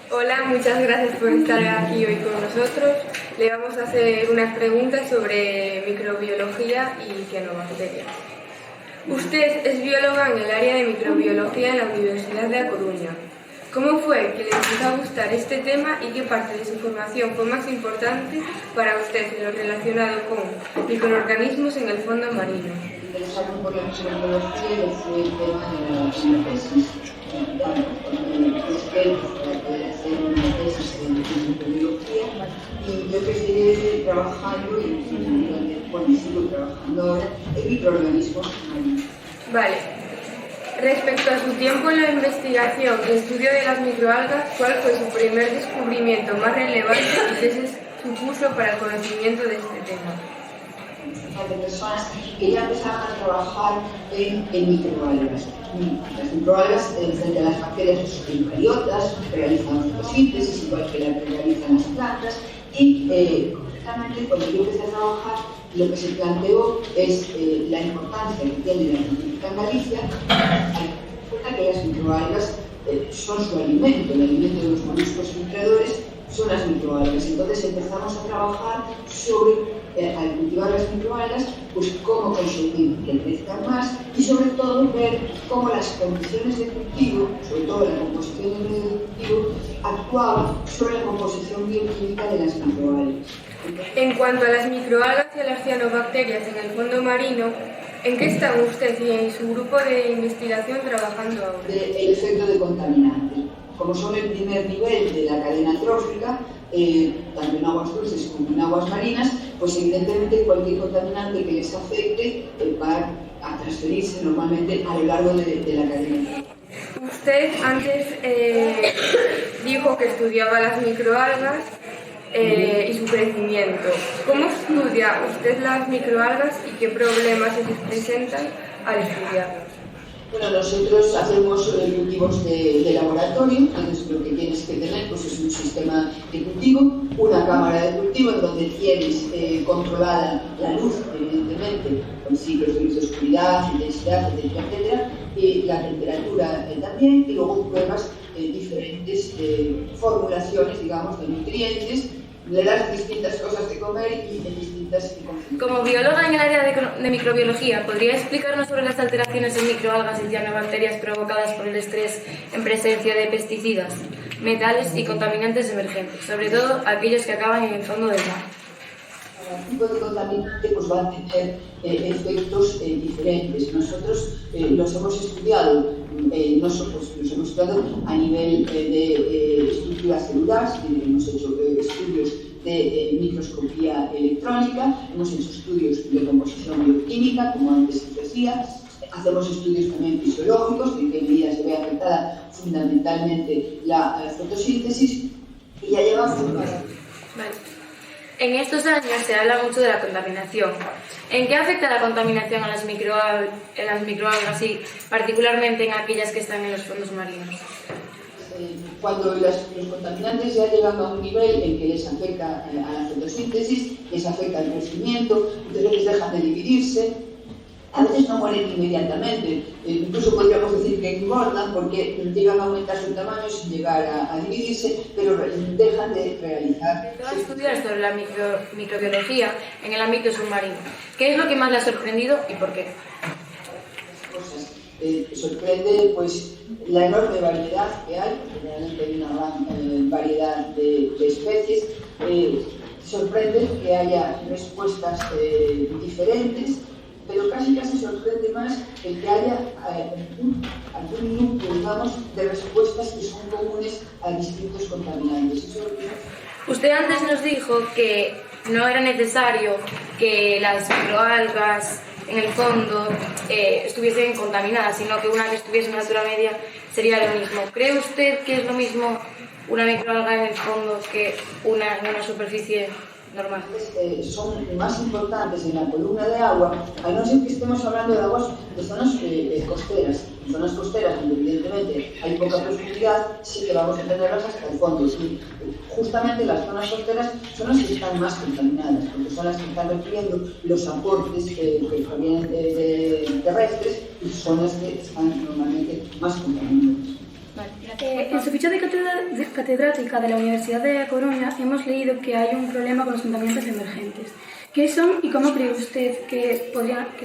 Hola, muchas gracias por estar aquí hoy con nosotros. Le vamos a hacer unas preguntas sobre microbiología y cianobacterias. Usted es bióloga en el área de microbiología en la Universidad de A Coruña. ¿Cómo fue que le empezó a gustar este tema y qué parte de su formación fue más importante para usted en lo relacionado con microorganismos en el fondo marino? Interesarme por la microbiología fue el tema de la tesis. Busqué para poder hacer una tesis de microbiología y yo empecé trabajando y sigo trabajando ahora en microorganismos marinos. Vale. Respecto a su tiempo en la investigación y estudio de las microalgas, ¿cuál fue su primer descubrimiento más relevante y qué se supuso para el conocimiento de este tema? De personas que ya empezaban a trabajar en microalgas. Las microalgas, frente a las bacterias eucariotas, realizan fotosíntesis, igual que la que realizan las plantas, y concretamente cuando yo empecé a trabajar, lo que se planteó es la importancia que tiene la científica en Galicia, que las microalgas son su alimento, el alimento de los moluscos filtradores son las microalgas. Entonces empezamos a trabajar sobre, al cultivar las microalgas, pues cómo conseguir que crezcan más y sobre todo ver cómo las condiciones de cultivo, sobre todo la composición del medio de cultivo, actuaban sobre la composición bioquímica de las microalgas. En cuanto a las microalgas y a las cianobacterias en el fondo marino, ¿en qué están usted y en su grupo de investigación trabajando ahora? El efecto de contaminante. Como son el primer nivel de la cadena trófica, tanto en aguas dulces como en aguas marinas, pues evidentemente cualquier contaminante que les afecte va a transferirse normalmente a lo largo de la cadena. Usted antes dijo que estudiaba las microalgas y su crecimiento. ¿Cómo estudia usted las microalgas y qué problemas se presentan al estudiarlas? Bueno, nosotros hacemos cultivos de laboratorio. Entonces lo que tienes que tener pues, es un sistema de cultivo, una cámara de cultivo en donde tienes controlada la luz, evidentemente, con ciclos de luz de oscuridad, intensidad, etcétera, etcétera, y la temperatura también, y luego pruebas diferentes formulaciones, digamos, de nutrientes, le das distintas cosas de comer y de distintas condiciones. Como bióloga en el área de microbiología, ¿podría explicarnos sobre las alteraciones en microalgas y cianobacterias provocadas por el estrés en presencia de pesticidas, metales y contaminantes emergentes, sobre todo aquellos que acaban en el fondo del mar? Cada tipo de contaminante pues, va a tener efectos diferentes. Nosotros los hemos estudiado, los hemos estudiado a nivel de estructuras celulares, hemos hecho estudios de microscopía electrónica, hemos hecho estudios de composición bioquímica, como antes se decía, hacemos estudios también fisiológicos, de qué medida se ve afectada fundamentalmente la fotosíntesis, y ya llevamos un par. En estos años se habla mucho de la contaminación. ¿En qué afecta la contaminación a las microalgas y particularmente en aquellas que están en los fondos marinos? Cuando los contaminantes ya llegan a un nivel en que les afecta a la fotosíntesis, les afecta al crecimiento, entonces les dejan de dividirse. A veces no mueren inmediatamente, incluso podríamos decir que engordan porque llegan a aumentar su tamaño sin llegar a dividirse, pero dejan de realizar. Va a estudiar sobre la microbiología en el ámbito submarino. ¿Qué es lo que más le ha sorprendido y por qué? Sorprende pues, la enorme variedad que hay, porque realmente hay una gran variedad de especies. Sorprende que haya respuestas diferentes, pero casi sorprende más el que haya algún núcleo, digamos, de respuestas que son comunes a distintos contaminantes. Usted antes nos dijo que no era necesario que las microalgas en el fondo estuviesen contaminadas, sino que una que estuviese en altura media sería lo mismo. ¿Cree usted que es lo mismo una microalga en el fondo que una en una superficie normal? Son más importantes en la columna de agua, a no ser que estemos hablando de aguas de zonas costeras. En zonas costeras, donde evidentemente hay poca profundidad, sí que vamos a tenerlas hasta el fondo. Sí, justamente las zonas costeras son las que están más contaminadas, porque son las que están recibiendo los aportes que provienen terrestres y son las que están normalmente más contaminadas. En su ficha de catedrática de la Universidad de A Coruña hemos leído que hay un problema con los contaminantes emergentes. ¿Qué son y cómo cree usted que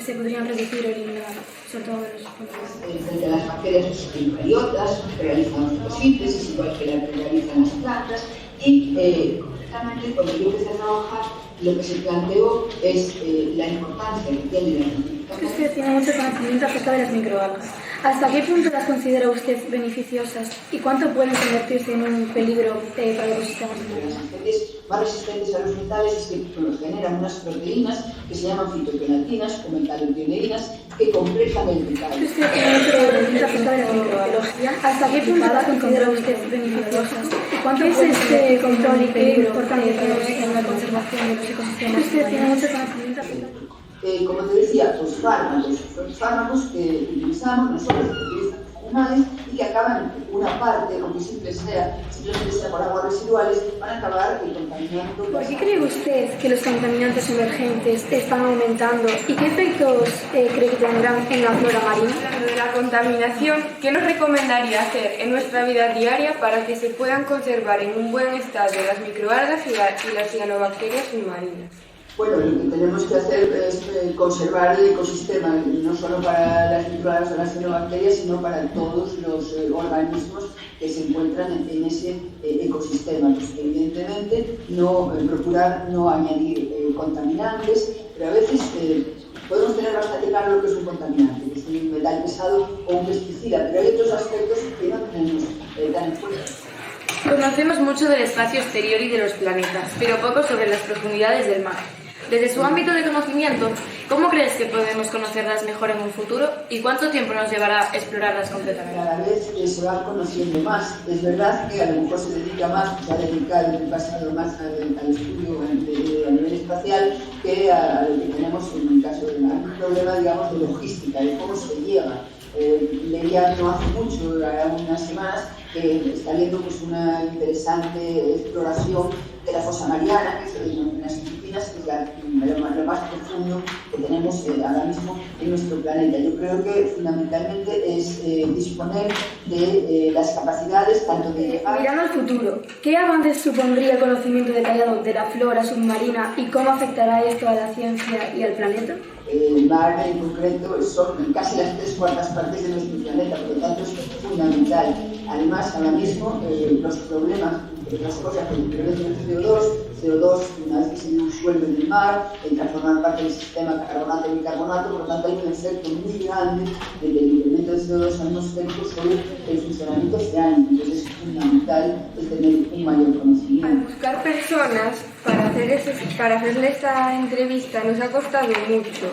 se podrían reducir o eliminar, sobre todo de los contaminantes? Frente a las bacterias eucariotas, que realizan fotosíntesis, igual que la que realizan las plantas, y concretamente cuando yo empecé a trabajar, lo que se planteó es la importancia que tiene la identificación. Usted tiene mucho conocimiento acerca de las microalgas. ¿Hasta qué punto las considera usted beneficiosas y cuánto pueden convertirse en un peligro para el ecosistema? Las especies más resistentes a los metales es que generan unas proteínas que se llaman fitoquinatinas o metalopionerinas que complejan el metal. Usted tiene mucho conocimiento acerca de la microbiología. ¿Hasta qué punto las considera usted beneficiosas y cuánto es este control y qué importancia tiene en la conservación de los ecosistemas? Usted tiene mucho conocimiento acerca de como te decía, los fármacos que utilizamos nosotros, que utilizan animales y que acaban una parte, aunque simplemente sea por aguas residuales, van a acabar contaminando. ¿Por qué cree usted que los contaminantes emergentes están aumentando y qué efectos cree que tendrán en la flora marina? Hablando de la contaminación, ¿qué nos recomendaría hacer en nuestra vida diaria para que se puedan conservar en un buen estado las microalgas y las cianobacterias submarinas? Bueno, lo que tenemos que hacer es conservar el ecosistema, no solo para las microalgas o las cianobacterias, sino para todos los organismos que se encuentran en ese ecosistema. Pues, evidentemente, procurar no añadir contaminantes, pero a veces podemos tener bastante claro lo que es un contaminante, que es un metal pesado o un pesticida, pero hay otros aspectos que no tenemos tan en cuenta. Conocemos mucho del espacio exterior y de los planetas, pero poco sobre las profundidades del mar. Desde su ámbito de conocimiento, ¿cómo crees que podemos conocerlas mejor en un futuro y cuánto tiempo nos llevará a explorarlas completamente? Cada vez se va conociendo más. Es verdad que a lo mejor se dedica más, se ha dedicado en el pasado más al estudio a nivel espacial que a lo que tenemos en el caso de un problema, digamos, de logística, de cómo se llega. Leía no hace mucho, unas semanas, que está habiendo pues, una interesante exploración de la fosa mariana, que es en las Filipinas, que es lo más profundo que tenemos ahora mismo en nuestro planeta. Yo creo que fundamentalmente es disponer de las capacidades tanto de llegar... Mirando al futuro, ¿qué avances supondría el conocimiento detallado de la flora submarina y cómo afectará esto a la ciencia y al planeta? El mar en concreto son casi las 3/4 partes de nuestro planeta, por lo tanto es fundamental. Además, ahora mismo los problemas, las cosas que producen el CO2, una vez que se disuelve en el mar, entra a formar parte del sistema carbonato y bicarbonato, por lo tanto hay un efecto muy grande del incremento de CO2 atmosférico sobre el funcionamiento oceánico. Entonces es fundamental tener un mayor conocimiento. Al buscar personas para hacerle esta entrevista nos ha costado mucho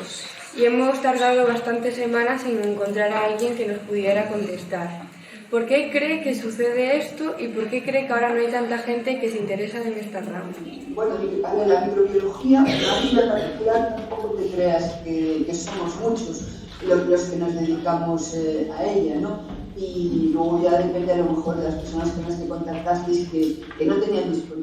y hemos tardado bastantes semanas en encontrar a alguien que nos pudiera contestar. ¿Por qué cree que sucede esto y por qué cree que ahora no hay tanta gente que se interesa en esta rama? Bueno, la microbiología, a mí en particular, tampoco te creas que somos muchos los que nos dedicamos a ella, ¿no? Y luego ya depende a lo mejor de las personas con las que contactasteis que no tenían disponibilidad